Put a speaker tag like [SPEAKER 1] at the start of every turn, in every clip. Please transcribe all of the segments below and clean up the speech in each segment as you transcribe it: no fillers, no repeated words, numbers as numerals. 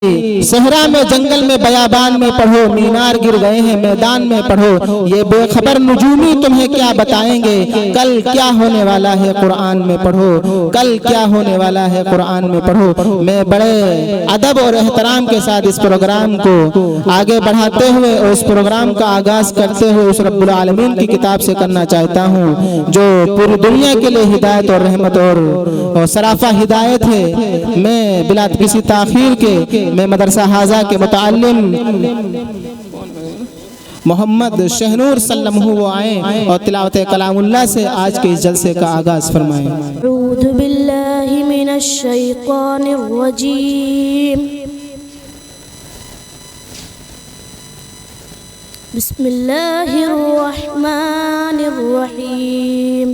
[SPEAKER 1] सहरा में, जंगल में, बयाबान में पढ़ो, मीनार गिर गए हैं मैदान में पढ़ो। ये बेखबर नुजूमी तुम्हें क्या बताएंगे, कल क्या होने वाला है कुरान में पढ़ो, कल क्या होने वाला है कुरान में पढ़ो। मैं बड़े अदब और एहतराम के साथ इस प्रोग्राम को आगे बढ़ाते हुए और इस प्रोग्राम का आगाज करते हुए उस रब्बुल आलमीन की किताब से करना चाहता हूँ जो पूरी दुनिया के लिए हिदायत और रहमत और सराफा हिदायत है। मैं बिला किसी ताखीर के मैं मदरसा हाजा के मुताल्लिम मोहम्मद शहनूर सल्लल्लाहु वो आए और तिलावत कलामुल्लाह से आज के इस जलसे का आगाज फरमाएं।
[SPEAKER 2] अऊज़ु बिल्लाहि मिनश शैतानिर रजीम। बिस्मिल्लाहिर रहमानिर रहीम।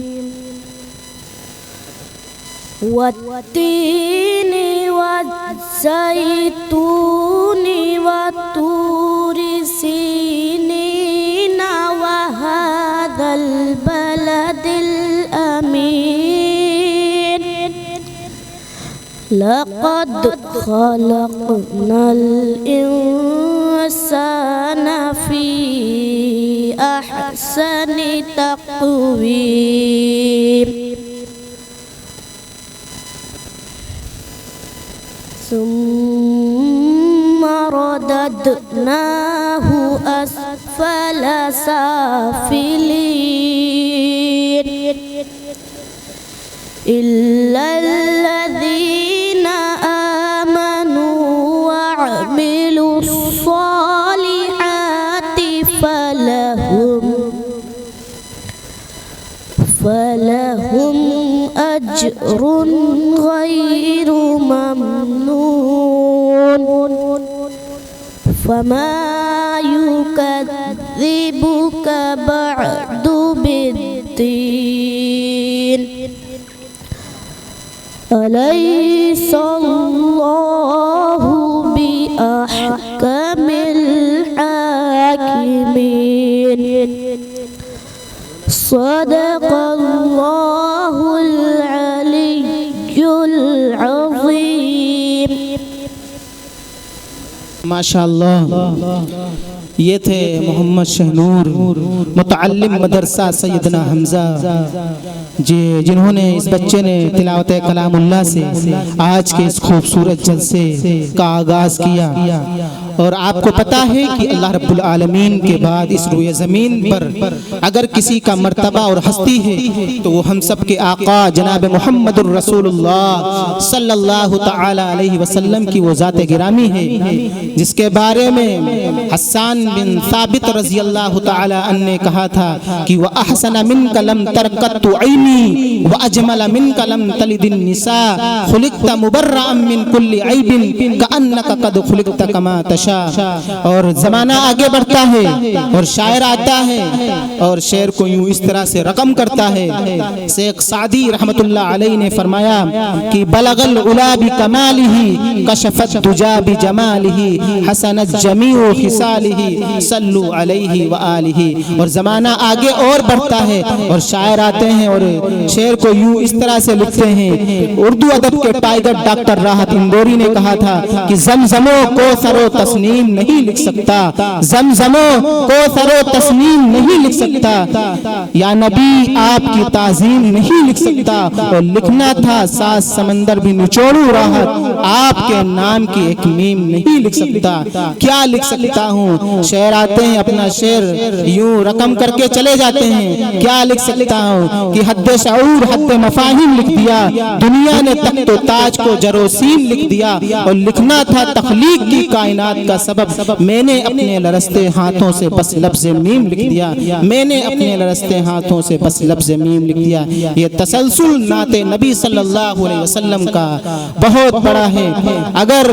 [SPEAKER 2] वत्तीनी वज़्ज़ैतूनी वतूरि सीनीन वहाज़ल बलदिल अमीन। लक़द ख़लक़नल इंसाना फ़ी अहसनि तक़वीम। सुम्मा रददनाहु अस्फल साफिलीन। इल्लल्लज़ीना आमनू वअमिलुस्सॉलिहाति फलहुम अज्रुन गैरु ममनून। फमा युकज़्ज़िबुका बअदु बिद्दीन। अलैहिस्सलाहु बिअहकमिल हाकिमीन। सदक़ल्लाहुल अलिय्युल अज़ीम।
[SPEAKER 1] माशाअल्लाह, ये थे मोहम्मद शहनूर मुतअल्लिम मदरसा सैयदना हमजा जी, जिन्होंने इस बच्चे ने तिलावत कलामुल्लाह से आज के इस खूबसूरत जलसे का आगाज किया। और आपको पता है कि अल्लाह रब्बुल आलमीन के बाद इस रूए ज़मीन पर अगर किसी का मर्तबा और हस्ती है तो वो हम सब के आका जनाब मुहम्मदुर रसूलुल्लाह सल्लल्लाहु तआला अलैहि वसल्लम की वो ज़ात गिरामी है, जिसके बारे में हस्सान बिन साबित रज़ी अल्लाहु तआला अन्हु ने कहा था कि वह अहसन मिनका लम तरकतु ऐनी व अजमल मिनका लम तलिदिन निसा खुलिक़ता मुबर्रअन मिन कुल्ली ऐबिन कअन्नका कद खुलिक़ता कमा तशा। और जमाना आगे बढ़ता है और शायर आता है और शेर को यूं इस तरह से रकम करता है। शेख सादी रहमतुल्लाह अलैहि ने फरमाया कि बलगल उला बि कमालिही कशफत दुजा बि जमालिही हसनत जमीउ खिसालिही सल्लु अलैहि व आलिही। और जमाना आगे और बढ़ता है और शायर आते हैं और शेर को यूं इस तरह से लिखते हैं। उर्दू अदब के टाइगर डॉक्टर राहत इंदौरी ने कहा था कि ज़मज़मो को सरो तस्नीम नहीं लिख सकता, ज़मज़मो को सरो तस्नीम नहीं लिख सकता, या नबी आपकी ताज़ीम नहीं लिख सकता। और लिखना था सात समंदर भी निचोड़ू राहत, आपके नाम की एक मीम नहीं लिख सकता। क्या लिख सकता हूँ? शेर आते हैं, अपना शेर यूं रकम करके चले जाते हैं। क्या लिख सकता हूँ कि हद्द शऊर हद्द मफाहिम लिख दिया, दुनिया ने तख्तो ताज को जरोसीम लिख दिया। और लिखना था तख्लीक की कायनात का सबब, मैंने अपने लरसते हाथों से बस लफ्ज़ मीम लिख दिया, मैंने अपने लरसते हाथों से बस लफ्ज़ मीम लिख दिया। ये तसलसल नाते नबी सल्लल्लाहु अलैहि वसल्लम का बहुत बड़ा है। अगर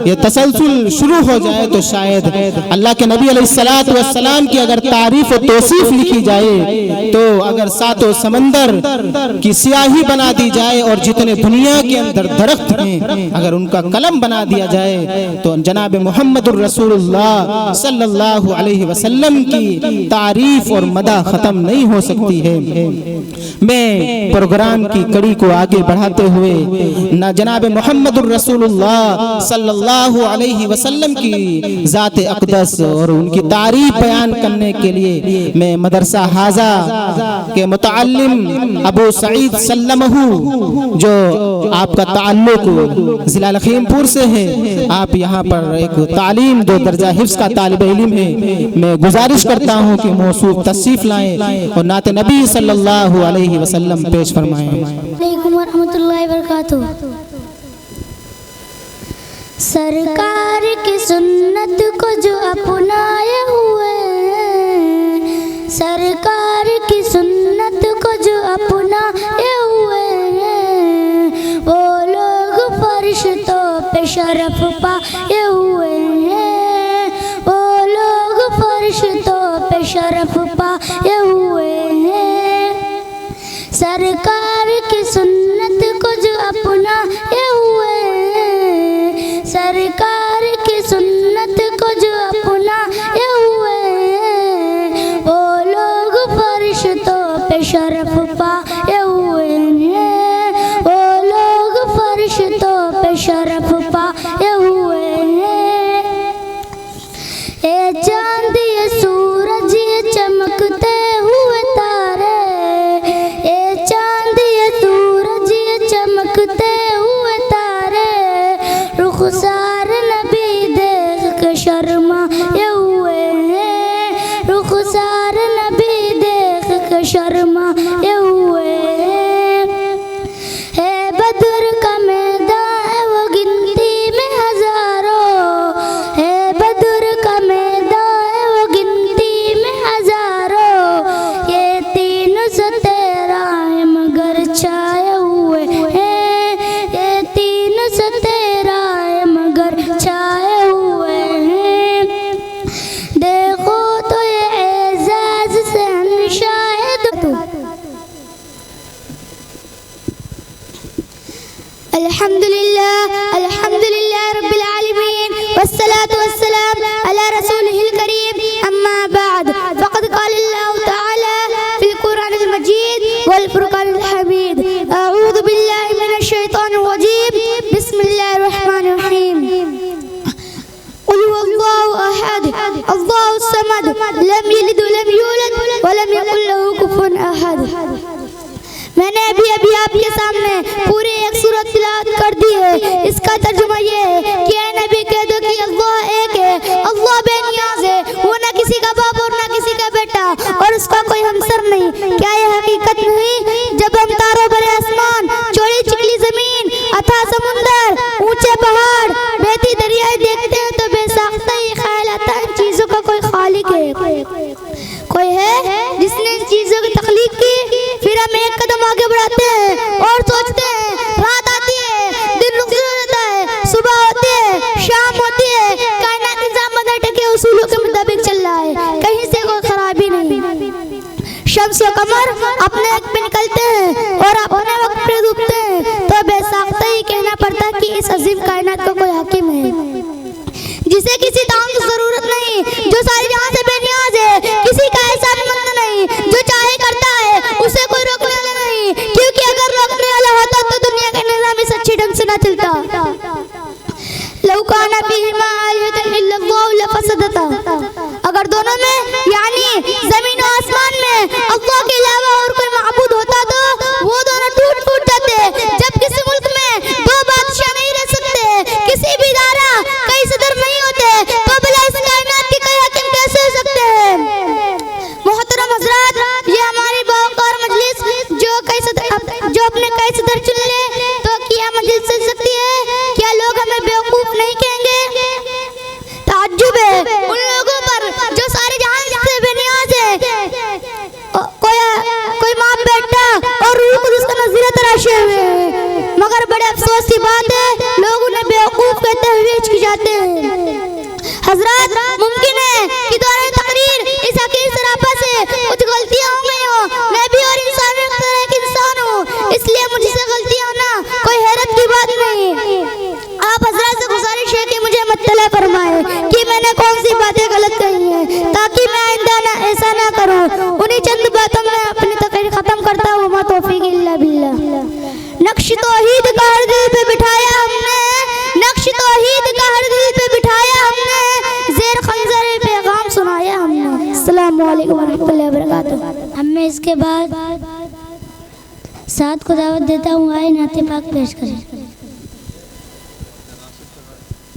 [SPEAKER 1] ये तसलसल शुरू हो जाए तो शायद अल्लाह के नबी अलैहिस्सलातु वस्सलाम की अगर तारीफ और तौसीफ लिखी जाए तो अगर सातों समंदर की स्याही बना दी जाए और जितने दुनिया के अंदर दरख्त हैं अगर उनका कलम बना दिया जाए तो जनाब मुहम्मदुर रसूलुल्लाह सल्लल्लाहु अलैहि वसल्लम की तारीफ और मदा ख़त्म नहीं हो सकती है। मैं प्रोग्राम की कड़ी को आगे बढ़ाते हुए ना जनाब मुहम्मदुर रसूलुल्लाह सल्लल्लाहु अलैहि वसल्लम की ज़ात अक़दस और उनकी तारीफ बयान करने के लिए मैं मदरसा हाजा के मुतअल्लिम अबू सईद सल्लमहू, जो आपका ताल्लुक ज़िला लखीमपुर से है, आप यहाँ पर एक तालीम 2 दर्जा हिफ्ज़ का तालिब इल्म है, मैं गुजारिश करता हूँ कि मौसूफ तशरीफ लाएं और नाते नबी सल्लल्लाहु अलैहि वसल्लम पेश फरमाएं।
[SPEAKER 2] अलैकुम वरहमतुल्लाहि वबरकातुहू। सरकार की सुन्नत को जो अपनाए हुए, सरकार की सुन्नत को जो अपनाए हुए, वो लोग फरिश्तों पे शरफ पाए हुए हैं, वो लोग फरिश्तों पे शरफ पाए हुए हैं। सरकार की सुन्नत को जो अपनाए हुए, सरकार की सुन्नत को जो अपनाए हुए, वो लोग फरिश्तों पे शरफ पाए हुए हैं, वो लोग फरिश्तों पे शरफ पाए हुए हैं। ए चांद ये सूरज ये चमकते हुए तारे, ए चांद ये सूरज ये चमकते हुए तारे, रुखसार नबी देख के शर्माए हुए हैं, रुखसार नबी देख के शर्माए हुए हैं। है बद्र का मैदान है वो गिनती में हजारों, है बद्र का मैदान है वो गिनती में हजारों, ये 313 मगर छाए हुए हैं, ये 313 मगर छाए हुए हैं। देखो तो ये एजाज से शाहिद। अल्हम्दुलिल्लाह अल्हम्दुलिल्लाह रब्बिल आलमीन वस्सलातु वस्सलाम अला रसूलिहिल करीम, अम्मा बाद, फ़क़द क़ालल्लाहु तआला फ़िल क़ुरआनिल मजीद वल फ़ुरक़ानिल हमीद, अऊज़ु बिल्लाहि मिनश शैतानिर रजीम, बिस्मिल्लाहिर रहमानिर रहीम। क़ुल हुवल्लाहु अहद अल्लाहुस समद लम यलिद वलम यूलद वलम यकुल लहू कुफुवन अहद। मैंने अभी आपके सामने पूरी एक सूरत तिलावत कर दी है। इसका तर्जुमा ये है कि ऐ नबी कह दो कि अल्लाह एक है, अल्लाह बेनियाज है, वो ना किसी का बाप और ना किसी का बेटा और उसका कोई हमसर नहीं। क्या ये हकीकत नहीं? जब हम तारों भरे आसमान, चौड़ी चिकली जमीन, अथाह समुंदर, ऊंचे पहाड़, बहती दरियाएं देखते हैं तो बेसाख्ता ही ख्याल आता है इन चीजों का कोई खालिक है, कोई है जिसने इन चीजों की तख्लीक की। फिर हम एक कदम आगे बढ़ाते हैं और सोचते हैं, रात आती है, दिन रुक जाता है, सुबह होती है, शाम होती है, कायनात निजाम बदल टके उसूलों के मुताबिक चल रहा है, कहीं से कोई खराबी नहीं। शम्स और कमर अपने वक्त पे निकलते हैं और अपने वक्त पे डूबते हैं, तो बेसाख्ता ही कहना पड़ता है कि इस अजीम कायनात का कोई हाकिम है जिसे किसी दाम की जरूरत नहीं, जो सारी जहां से बेनियाज है, किसी का एहसानमंद नहीं, जो चाहे करता है, उसे कोई रोकने वाला नहीं, क्योंकि अगर रोकने वाला होता तो दुनिया का निजाम इस अच्छे ढंग से ना चलता। लौ काना फीहिमा आलिहतुन इल्लल्लाहु लफसदता, अगर दोनों में यानी जमीन और आसमान में अल्लाह के अलावा और कोई माबूद होता तो वो दोनों टूट फूट जाते। जब किसी मुल्क में 2 बादशाह नहीं रह सकते, किसी भी दारा कई सदर नहीं होते, तो भला इस कायनात के कई हाकिम कैसे हो सकते हैं? मोहतरम हजरात, ये हमारी बावकार मजलिस जो अपने कई सदर चुन ले तो क्या मजलिस चल सकती है? क्या लोग हमें बेवकूफ नहीं कहेंगे? ताज्जुब है उन लोगों पर जो सारे जहां से बेनियाज है, कोई माँ बेटा और रूह को उसका नज़ीरा तराशे हुए हैं, मगर बड़े अफसोस की बात है लोग उन्हें बेवकूफ कहते हुए हिचकिचाते हैं। हजरात, मुमकिन है कि दौरान तकरीर इस हकीर सरापा से कुछ गलतियां हो गई हो, मैं भी और इंसान एक इंसान हूँ, इसलिए मुझसे गलतियां होना कोई हैरत की बात नहीं। आप हजरात से गुजारिश है कि मुझे मुत्तला फरमाए। इसके बाद साथ को दावत देता हूँ, आए नाते पाक पेश करें।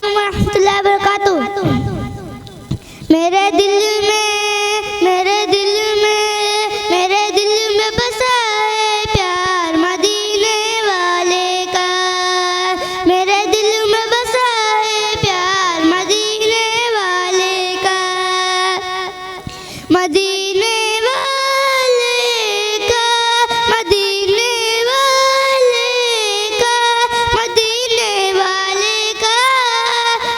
[SPEAKER 2] रहमतुल्लाहि व बरकातुहू। मेरे दिल में बसा है प्यार मदीने वाले का। मेरे दिल में बसा है प्यार मदीने वाले का। मदीने वाले का, मदीने वाले का, मदीने वाले का,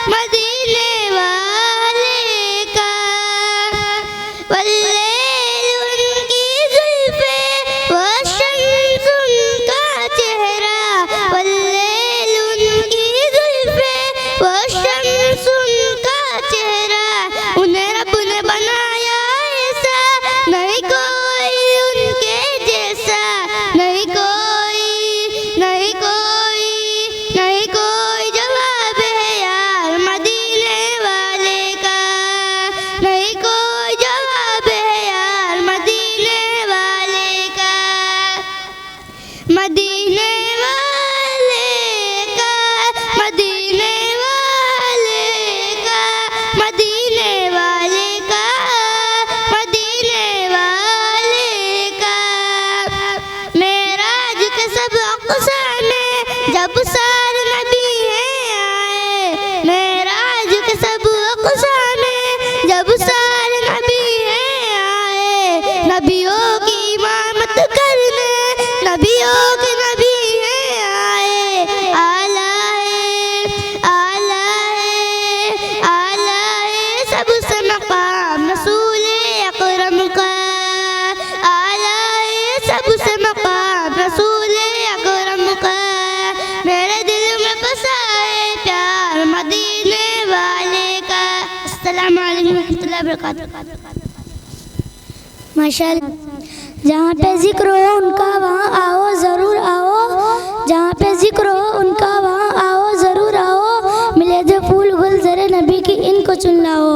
[SPEAKER 2] मदीने वाले का। वल्लैल उनकी जुल्फे व शम्स उनका चेहरा। वल्लैल उनकी जुल्फे व शम्स उनका चेहरा। उन्हें रब ने बनाया ऐसा, नहीं कोई उनके जैसा। नहीं कोई, नहीं कोई, नहीं कोई जवाब है यार मदीने वाले का। नहीं कोई जवाब है यार मदीने वाले का। मदीने वाले का, मदीने वाले का, मदीने वाले का, मदीने वाले का। मेराज के सब अक़सा में जब सार नबी हैं आए। मेराज के सब अक़सा में जब सार नबी हैं आए। नबियों की इमामत करने नबियों के नबी हैं आए। आला है, आला है, आला है सबसे मकाम रसूल अकरम का। आला है सबसे मकाम रसूल अकरम का। मेरे दिल में बसा है प्यार मदीने वाले का। अस्सलामु अलैकुम रहमतुल्लाहि व बरकातुहू। माशाअल्लाह, जहाँ पे जिक्र हो उनका वहाँ आओ, ज़रूर आओ। जहाँ पे जिक्र हो उनका वहाँ आओ, ज़रूर आओ। मिले जो फूल गुल ज़रे नबी की इनको चुन लाओ।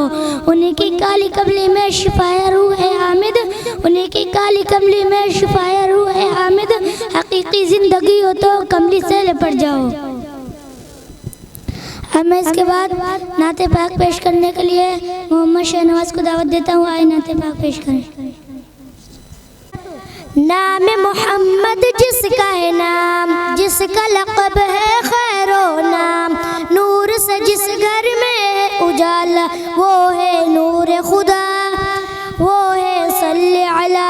[SPEAKER 2] उन्हीं की काली कमली में शिफाया रूह है हामिद। उन्हीं की काली कमली में शिफाया रूह है हामिद। हकीकी ज़िंदगी हो तो कमली से लिपट जाओ। अब मैं इसके बाद नाते पाक पेश करने के लिए मोहम्मद शहनवाज को दावत देता हूँ, आए नाते पाक पेश करें। नाम मोहम्मद जिसका है नाम, जिसका लक़ब है खैरो नाम। नूर से जिस घर में उजाला वो है नूर खुदा। वो है सल्ले अला।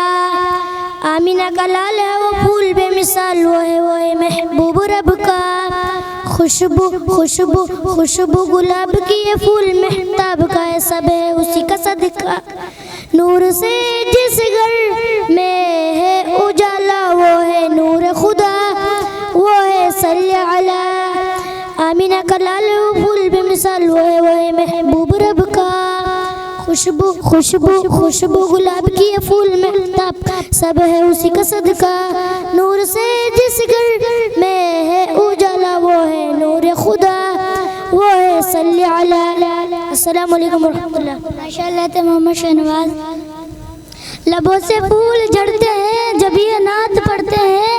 [SPEAKER 2] आमीना का लाल है वो फूल बेमिसाल। वो है महबूब रब का। खुशबू खुशबू खुशबू गुलाब की ये फूल महताब का है। सब है उसी का सदका। नूर से जिस घर में है उजाला वो है नूर खुदा। वो है सल्ले अला। आमीना का लाल वो फूल बेमिसाल। वो है महबूब रब का। खुशबू खुशबू खुशबू गुलाब की ये फूल महताब का। सब है उसी का सदका। नूर से जिस घर में है उजाला वो है नूर खुदा। वो है सल्ले अला। अस्सलामु अलैकुम रहमतुल्लाह। माशाअल्लाह ते मोहम्मद शहनवाज। लबों से फूल झड़ते हैं जब ये नात पढ़ते हैं।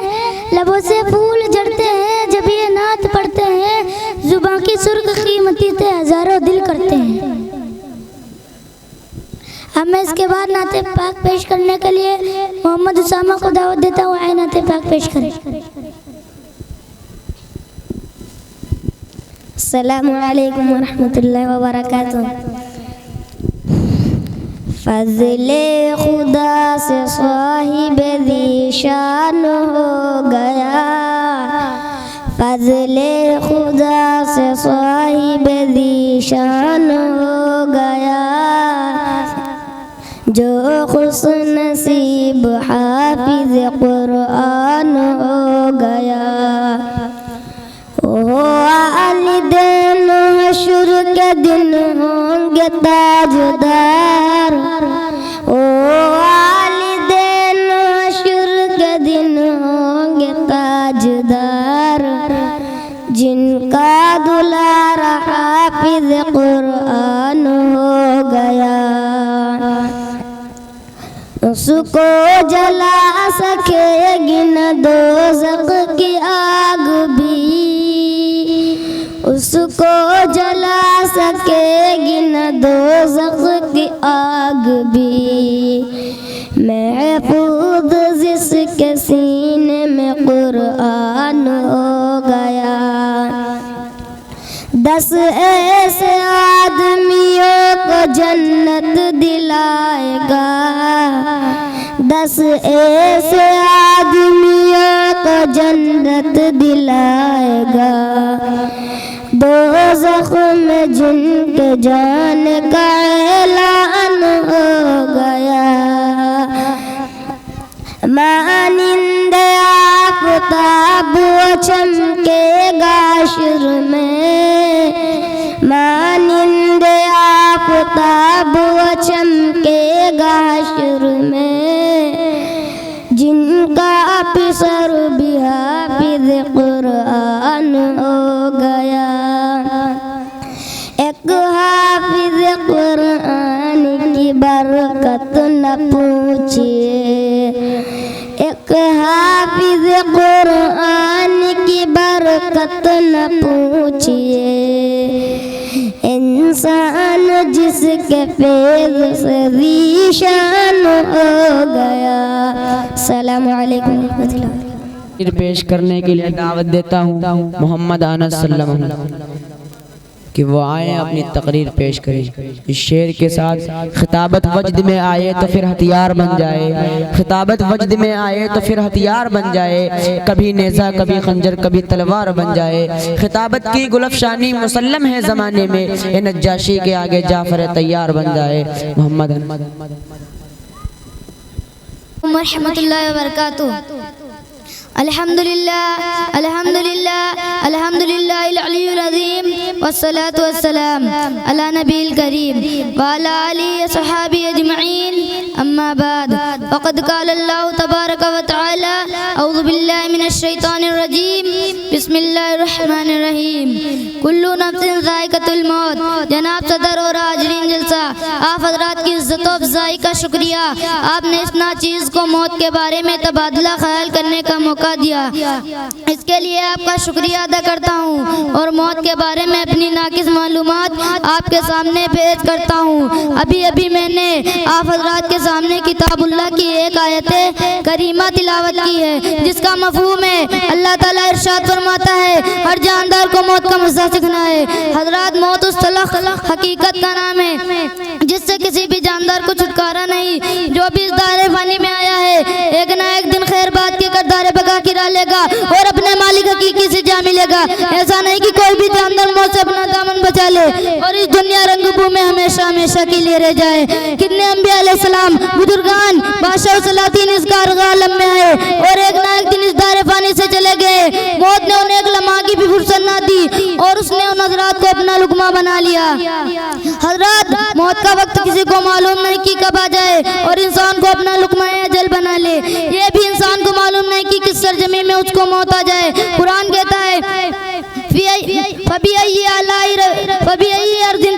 [SPEAKER 2] लबों से फूल झड़ते हैं जब ये नात पढ़ते हैं। जुबान की सुर्ख कीमती थे हजारों दिल करते हैं। अब मैं इसके बाद नाते पाक पेश करने के लिए मोहम्मद उसामा को दावत देता हूँ, आए नाते पाक पेश करें। अस्सलामु अलैकुम वरहमतुल्लाहि वबरकातुहू। फज़ले खुदा से साहिबे ज़ीशान हो गया। फज़ले खुदा से साहिबे ज़ीशान हो गया। जो खुश नसीब हाफिज़ कुरान हो गया। ओ वालिदैन हश्र के दिन होंगे ताजदार। ओ वालिदैन हश्र के दिन होंगे ताजदार। जिनका दुलारा हाफिज़ कुरान हो गया। उसको जला सकेगी न दोज़ख की आग भी, महफूज जिसके सीने में कुरान हो गया। 10 ऐसे आदमियों को जन्नत दिलाएगा, 10 ऐसे आदमियों को जन्नत दिलाएगा। दोज़ख में जिनके जाने का ऐलान हो गया। मानिंदे आफ़ताब वो चमकेगा हश्र में, मानिंदे आफ़ताब वो चमकेगा हश्र में। जिनका अफसर भी हाफिज़ कुरान हो गया। एक हाफिज़ कुरान की बरकत न पूछिए, एक हाफिज़ कुरान की बरकत न पूछिए। इंसान जिसके फैज़ से ज़ीशान हो गया। अस्सलामु अलैकुम रहमतुल्लाह।
[SPEAKER 3] पेश करने के लिए दावत देता हूँ मोहम्मद अनस सल्लम कि वो आए अपनी तकरीर पेश करें। इस शेर के साथ खिताबत वजद में आए तो फिर हथियार बन जाए, खिताबत वजद में आए तो फिर हथियार बन जाए। कभी नेज़ा कभी खंजर कभी तलवार बन जाए। खिताबत की गुलफशानी मुसल्लम है ज़माने में, ए नज्जाशी के आगे जाफर तैयार बन जाए। मोहम्मद
[SPEAKER 2] रहमतुल्लाहि व बरकातुहू। अल्हम्दुलिल्लाह अल्हम्दुलिल्लाह अल्हम्दुलिल्लाहिल अलीयुल अज़ीम वस्सलातु वस्सलाम अला नबील करीम व अला आलिहि व सहाबी अजमईन, अम्मा बाद। फ़क़द क़ाल अल्लाहु तबारक व तआला अऊज़ु बिल्लाहि मिनश शैतानिर रजीम, बिस्मिल्लाहिर रहमानिर रहीम। कुल्लु नफ्सिन ज़ाइक़तुल मौत। जनाब सदर और हाज़रीन जलसा, आप हज़रात की इज़्ज़त व अफ़ज़ाई का शुक्रिया। आपने इस नाचीज़ को मौत के बारे में तबादला ख्याल करने का मौका दिया, इसके लिए आपका शुक्रिया अदा करता हूँ और मौत के बारे में अपनी नाकिस मालूमात आपके सामने पेश करता हूँ। अभी अभी मैंने आप हज़रात के सामने किताबुल्लाह की एक आयत करीमा तिलावत की है, जिसका मफ़हूम है अल्लाह ताला इरशाद फरमाता है हर जानदार को मौत का मज़ा सीखना है। हज़रात, मौत उस तलख़ हकीकत का नाम है जिससे किसी भी जानदार को छुटकारा नहीं। जो भी इस दायरे फ़ानी में आया है, एक ना एक दिन खैर बात के करदारे बगा किरा लेगा और अपने मालिक हकीकी से जा मिलेगा। ऐसा नहीं कि कोई भी जानदार मौत से अपना दामन बचा ले और इस दुनिया रंगभूमि में हमेशा हमेशा के लिए रह जाए। कितने अंबिया अलैहिस्सलाम, बुजुर्गान, बादशाह, सलातीन इस कारगाह आलम में आए और एक ना एक दिन इस दायरे फ़ानी से चले गए। मौत ने उन्हें एक लम्हा की भी फुर्सत ना दी और उसने उन हज़रात को अपना लुक़मा बना लिया। हज़रात, मौत का वक्त किसी को मालूम नहीं कि कब आ जाए और इंसान को अपना लुक़मा अजल बना ले। ये भी इंसान को मालूम नहीं कि किस सरजमी में उसको मौत आ जाए। कुरान कहता है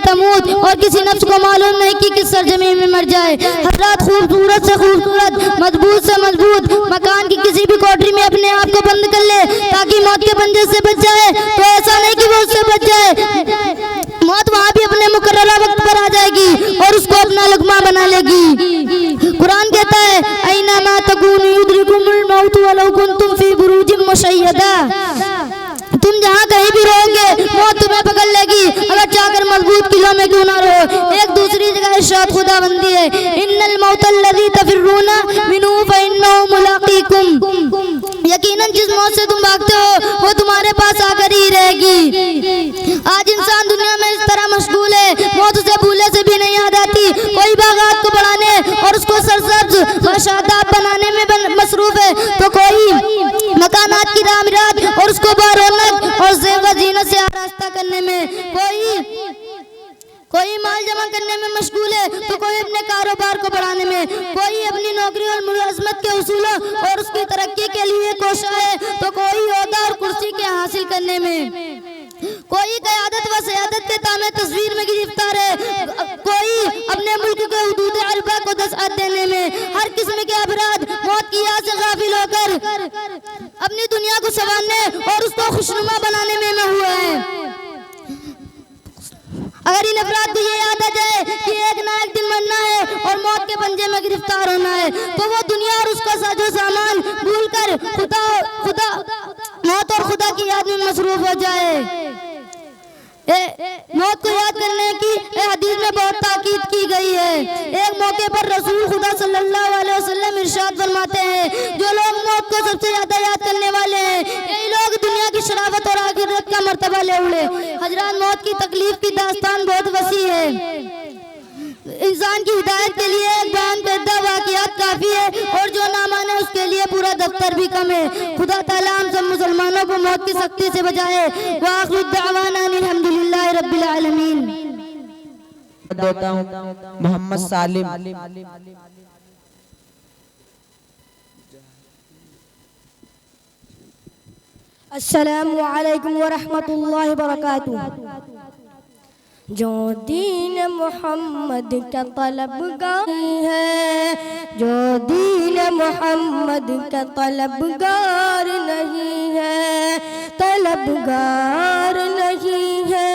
[SPEAKER 2] तमूत, और किसी नफ्स को मालूम नहीं कि किस सरजमी में मर जाए। हज़रात, खूबसूरत से खूबसूरत, मजबूत से मजबूत मकान की किसी भी कोठरी में अपने आप को बंद कर ले ताकि मौत के पंजे से बच जाए, तो ऐसा नहीं कि वो उससे बच जाए। मौत वहाँ भी अपने मुकर्ररा वक्त पर आ जाएगी और उसको अपना लुक़मा बना लेगी। कुरान कहता है ऐना मा तकूनु युद्रिकुमुल मौत वलौ कुंतुम फी बुरूजिम मुशय्यदा। तुम जहाँ कहीं भी रहोगे मौत तुम्हें पकड़ लेगी, अगर चाकर मजबूत किलों में क्यों ना रहो। एक दूसरी जगह इरशाद खुदाबंदी है इन्नल मौतल्लज़ी तफिर्रूना मिन्हु फइन्नहु मुलाक़ीकुम। यकीनन जिस मौत से तुम भागते हो वो तुम्हारे पास आकर ही रहेगी। आज इंसान दुनिया में इस तरह मशगूल है, मौत उसे भूले से भी नहीं याद आती। कोई बागात को बढ़ाने और उसको सरसब्ज व शादाब बनाने में मसरूफ है, तो कोई मकानात की तामीरात और उसको बारौनक और ज़ेवर ज़ीनत से आरास्ता करने में, कोई माल जमा करने में मशगूल है, तो कोई अपने कारोबार को बढ़ाने में, कोई अपनी नौकरी और मुलाजमत के उसूलों और उसकी तरक्की के लिए कोशा है, तो कोई ओहदा और कुर्सी के हासिल करने में, कोई क़यादत व सियादत के तामे तस्वीर में गिरफ्तार है, कोई अपने मुल्क के हुदूद अरबा को दस्तक देने में। हर किस्म के अपराध मौत की याद से गाफिल होकर अपनी दुनिया को संवारने और उसको खुशनुमा बनाने में हुआ है। अगर इन अफराद को ये याद आ जाए कि एक ना एक दिन मरना है और मौत के पंजे में गिरफ्तार होना है, तो वो दुनिया और उसका साजो सामान भूलकर खुदा मौत और खुदा की याद में मसरूफ हो जाए। मौत को याद करने की हदीस में बहुत ताकीद की गई है। एक मौके पर रसूल खुदा सल्लल्लाहु अलैहि वसल्लम इरशाद फरमाते हैं, जो लोग मौत को सबसे ज्यादा याद करने वाले हैं, यही लोग दुनिया की शराफत और आखिरत का मर्तबा ले उड़े। हजरात, मौत की तकलीफ की दास्तान बहुत वसी है। इंसान की हिदायत के लिए एक बयान पैदा वाक़ियात काफ़ी है और जो ना माने उसके लिए पूरा दफ्तर भी कम है। खुदा ताला हम सब मुसलमानों को मौत की सख्ती से बचाए। व आखिरु दअवाना अल्हम्दुलिल्लाहि रब्बिल आलमीन।
[SPEAKER 3] देता हूँ मोहम्मद सालिम।
[SPEAKER 2] अस्सलामु अलैकुम व रहमतुल्लाहि व बरकातुहू। जो दीन मोहम्मद का तलबगार है, जो दीन मोहम्मद का तलबगार नहीं है, तलबगार नहीं है,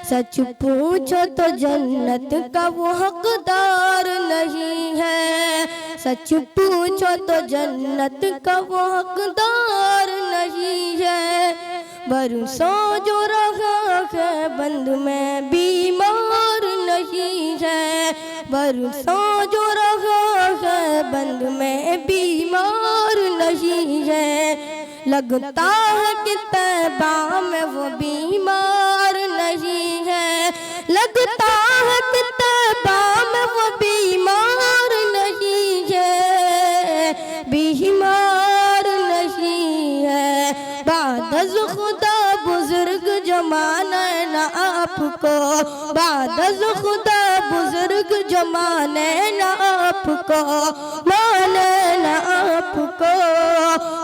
[SPEAKER 2] सच पूछो तो जन्नत का वो हकदार नहीं है, सच पूछो तो जन्नत का वो हकदार नहीं है। बरसों जो रहा है बंद में बीमार नहीं है, बरसों जो रहा है बंद में बीमार नहीं है। लगता है कि तैबा में वो बीमार नहीं है, लगता है कि तैबा में वो बीमार नहीं है, बीमार नहीं है। बादज़ खुदा बुजुर्ग जो माने ना आपको, बादज़ खुदा बुजुर्ग जो माने ना आपको, माने ना आपको,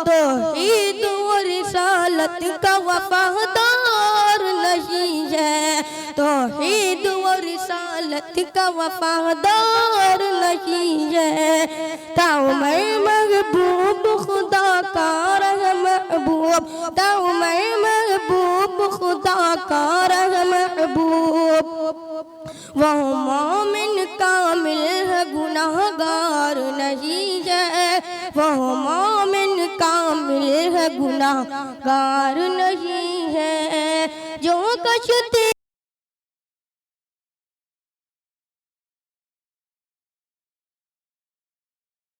[SPEAKER 2] तौहीद और रिसालत का वफादार नहीं है, तौहीद और रिसालत का वफादार नहीं है। ताऊ मैं महबूब खुदा का रह महबूब, ताऊ मैं महबूब खुदा का रह महबूब, वह मोमिन कामिल है गुनाहगार नहीं है, वह मोमिन कामिल है गुनाहगार नहीं है। जो कश्ती